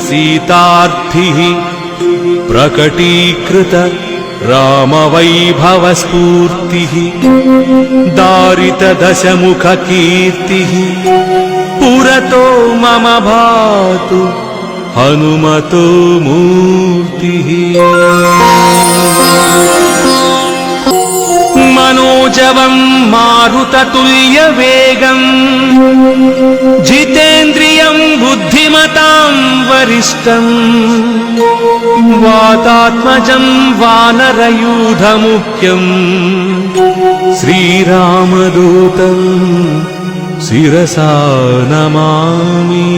सीतार्थिः प्रकटीकृत रामवैभवस्फूर्तिः दारितदशमुखकीर्तिः पुरतो मम भातु हनुमतो मूर्तिः। मनोजवं मारुततुल्यवेगं जितेन्द्रियं बुद्धिमतां वरिष्ठं वातात्मजं वानरयूथमुख्यं श्रीरामदूतं शिरसा नमामि।